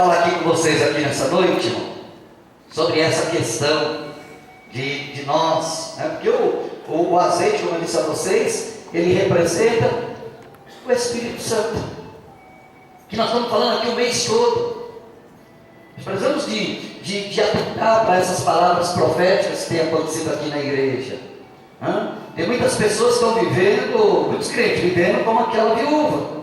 Falar aqui com vocês aqui nessa noite, irmão, sobre essa questão de nós, né? Porque o azeite, como eu disse a vocês, ele representa o Espírito Santo, que nós estamos falando aqui o mês todo. Nós precisamos de atentar para essas palavras proféticas que têm acontecido aqui na igreja. Tem muitas pessoas que estão vivendo, muitos crentes vivendo como aquela viúva.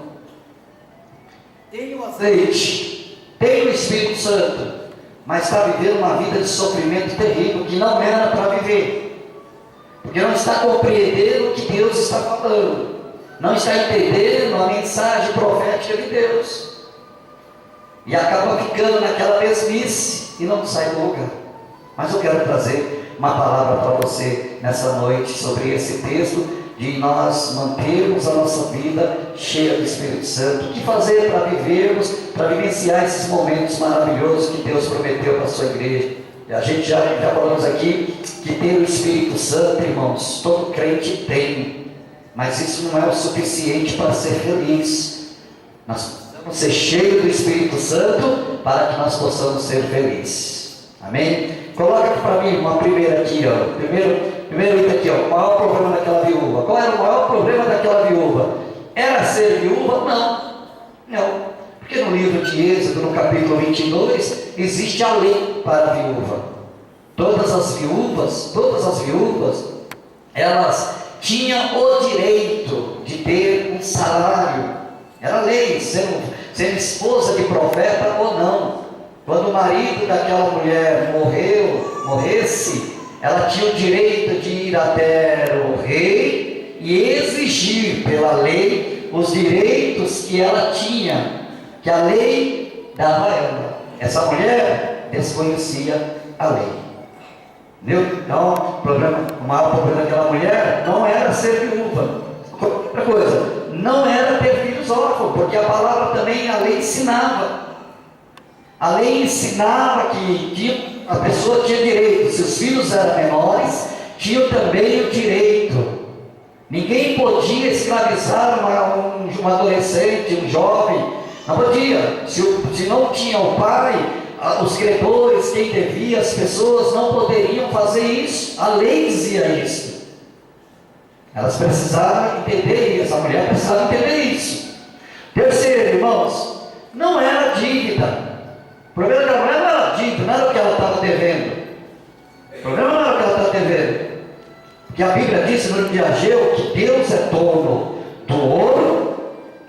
Tem o azeite, tem o Espírito Santo, mas está vivendo uma vida de sofrimento terrível que não era para viver, porque não está compreendendo o que Deus está falando, não está entendendo a mensagem profética de Deus, e acaba ficando naquela mesmice e não sai do lugar. Mas eu quero trazer uma palavra para você nessa noite sobre esse texto, de nós mantermos a nossa vida cheia do Espírito Santo. O que fazer para vivermos, para vivenciar esses momentos maravilhosos que Deus prometeu para a sua igreja. E a gente já falamos aqui que ter o Espírito Santo, irmãos, todo crente tem, mas isso não é o suficiente para ser feliz. Nós precisamos ser cheios do Espírito Santo para que nós possamos ser felizes. Amém? Coloca aqui para mim uma primeira aqui, ó. Primeiro item aqui, ó. O maior problema daquela viúva. Qual era o maior problema daquela viúva? Era ser viúva? Não. Porque no livro de Êxodo, no capítulo 22, existe a lei para a viúva. Todas as viúvas, elas tinham o direito de ter um salário. Era lei, sendo esposa de profeta ou não. Quando o marido daquela mulher morresse, ela tinha o direito de ir até o rei e exigir pela lei os direitos que ela tinha, que a lei dava a ela. Essa mulher desconhecia a lei. Entendeu? Então, o maior problema daquela mulher não era ser viúva. Outra coisa, não era ter filhos órfãos, porque a palavra também, a lei ensinava. A lei ensinava que a pessoa tinha direito, se os filhos eram menores, tinham também o direito. Ninguém podia escravizar um adolescente, um jovem, não podia. Se não tinha o pai, os credores, quem devia, as pessoas não poderiam fazer isso. A lei dizia isso. Elas precisavam entender isso, a mulher precisava entender isso. Terceiro, irmãos, não era dívida. O problema da mulher não era dívida, não era o que ela estava devendo. O problema não era o que ela estava devendo. Porque a Bíblia diz no livro de Ageu que Deus é dono do ouro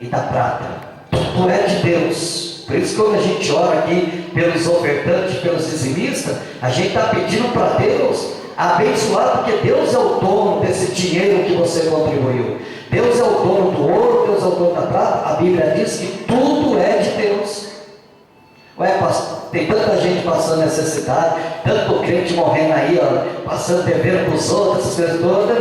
e da prata. Tudo é de Deus. Por isso, quando a gente ora aqui pelos ofertantes, pelos dizimistas, a gente está pedindo para Deus abençoar, porque Deus é o dono desse dinheiro que você contribuiu. Deus é o dono do ouro, Deus é o dono da prata. A Bíblia diz que tudo é de Deus. Ué, pastor, tem tanta gente passando necessidade, tanto crente morrendo aí, ó, passando devendo para os outros, essas coisas todas.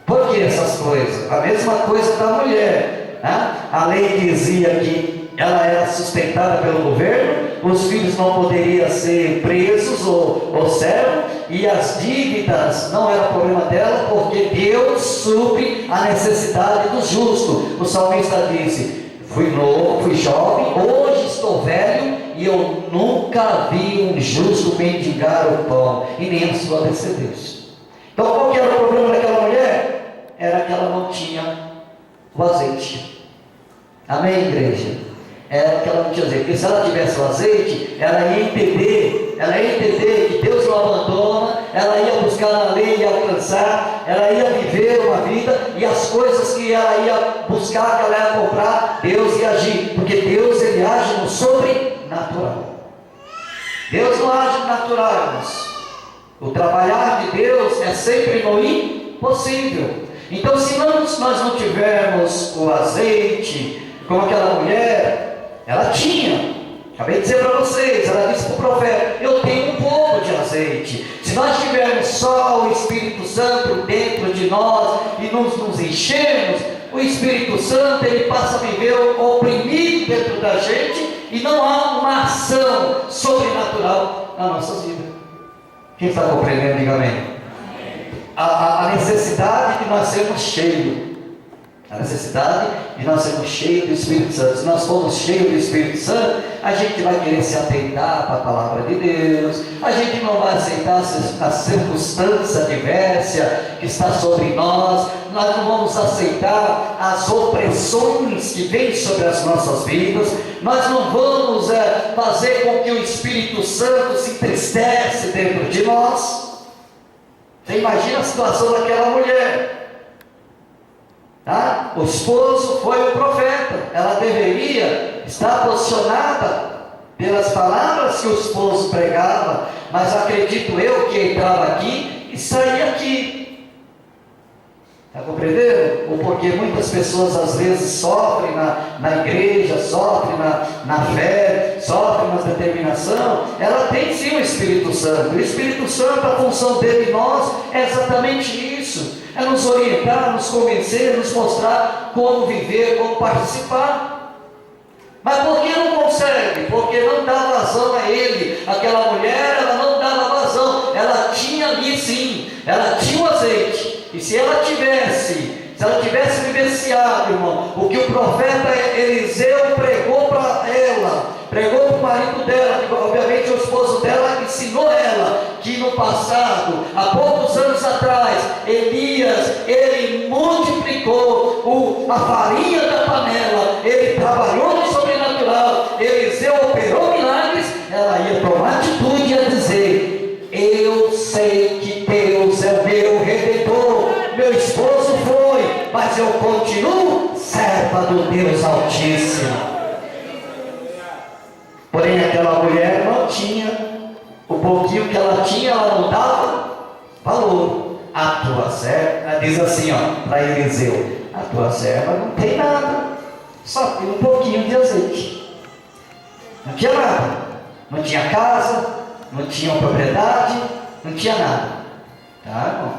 Por que essas coisas? A mesma coisa da mulher, né? A lei dizia que ela era sustentada pelo governo, os filhos não poderiam ser presos ou servos, e as dívidas não era problema dela, porque Deus supre a necessidade do justo. O salmista disse: fui novo, fui jovem, hoje estou velho, e eu nunca vi um justo mendigar o pão, e nem a sua descendência. Então, qual que era o problema daquela mulher? Era que ela não tinha o azeite. Amém, igreja? Era que ela não tinha azeite. Porque se ela tivesse o azeite, ela ia entender que Deus não abandona, ela ia buscar na lei e alcançar, ela ia viver uma vida, e as coisas que ela ia buscar, que ela ia comprar, Deus ia agir, porque Deus, ele age no sobrenatural. Deus não age no natural, irmãos. O trabalhar de Deus é sempre no impossível. Então, se nós não tivermos o azeite, como aquela mulher, ela tinha. Acabei de dizer para vocês, ela disse para o profeta: eu tenho um pouco de azeite. Se nós tivermos só o Espírito Santo dentro de nós e nos enchermos, o Espírito Santo, ele passa a viver oprimido dentro da gente, e não há uma ação sobrenatural na nossa vida. Quem está compreendendo, diga amém. A necessidade de nós sermos cheios. A necessidade de nós sermos cheios do Espírito Santo. Se nós formos cheios do Espírito Santo, a gente vai querer se atentar para a palavra de Deus, a gente não vai aceitar a circunstância adversa que está sobre nós não vamos aceitar as opressões que vêm sobre as nossas vidas, nós não vamos fazer com que o Espírito Santo se entristece dentro de nós. Você imagina a situação daquela mulher. Tá? O esposo foi o profeta, ela deveria estar posicionada pelas palavras que o esposo pregava, mas acredito eu que entrava aqui e saía aqui. Está compreendendo? Ou porque muitas pessoas às vezes sofrem na igreja, sofrem na fé, sofrem na determinação. Ela tem sim o Espírito Santo. O Espírito Santo, a função dele em nós é exatamente isso: é nos orientar, nos convencer, nos mostrar como viver, como participar. Mas por que não consegue? Porque não dá vazão a ele. Aquela mulher, ela não dava vazão. Ela tinha ali sim, ela tinha o azeite. E se ela tivesse vivenciado, irmão, o que o profeta Eliseu pregou para ela, pregou para o marido dela, que obviamente o esposo dela ensinou ela, que no passado, há poucos anos atrás, Elias, ele multiplicou a farinha da panela, ele trabalhou no sobrenatural, Eliseu operou milagres, ela ia tomar atitude e ia dizer: eu sei que Deus é o meu Redentor, meu esposo foi, mas eu continuo serva do Deus Altíssimo. Porém aquela mulher não tinha, o pouquinho que ela tinha, ela não dava valor. A tua serva, ela diz assim para Eliseu: a tua serva não tem nada, só tem um pouquinho de azeite. Não tinha nada, não tinha casa, não tinha propriedade, não tinha nada. Tá, irmão?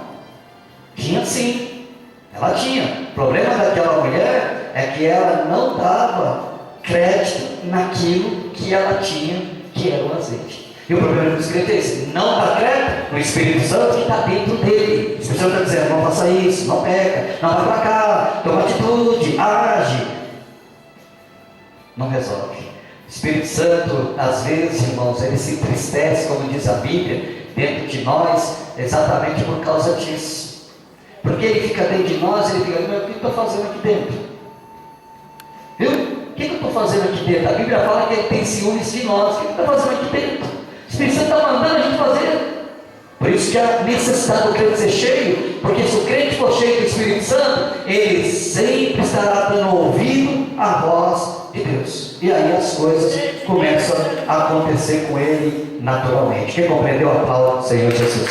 Tinha sim, ela tinha. O problema daquela mulher é que ela não dava crédito naquilo que ela tinha, que era o azeite. E o problema do crente é esse: não dá crédito no Espírito Santo que está dentro dele. O Espírito Santo está dizendo: não faça isso, não peca, não vai para cá, toma atitude, age. Não resolve. O Espírito Santo, às vezes, irmãos, ele se entristece, como diz a Bíblia, dentro de nós, exatamente por causa disso. Porque ele fica dentro de nós, ele fica: o que eu estou fazendo aqui dentro? Viu? O que eu estou fazendo aqui dentro? A Bíblia fala que ele tem ciúmes de nós. O que eu estou fazendo aqui dentro? O Espírito Santo está mandando a gente fazer. Por isso que a necessidade do crente ser cheio, porque se o crente for cheio do Espírito Santo, ele sempre estará dando ouvido à voz de Deus. E aí as coisas começam a acontecer com ele naturalmente. Quem compreendeu, aplauda o Senhor Jesus.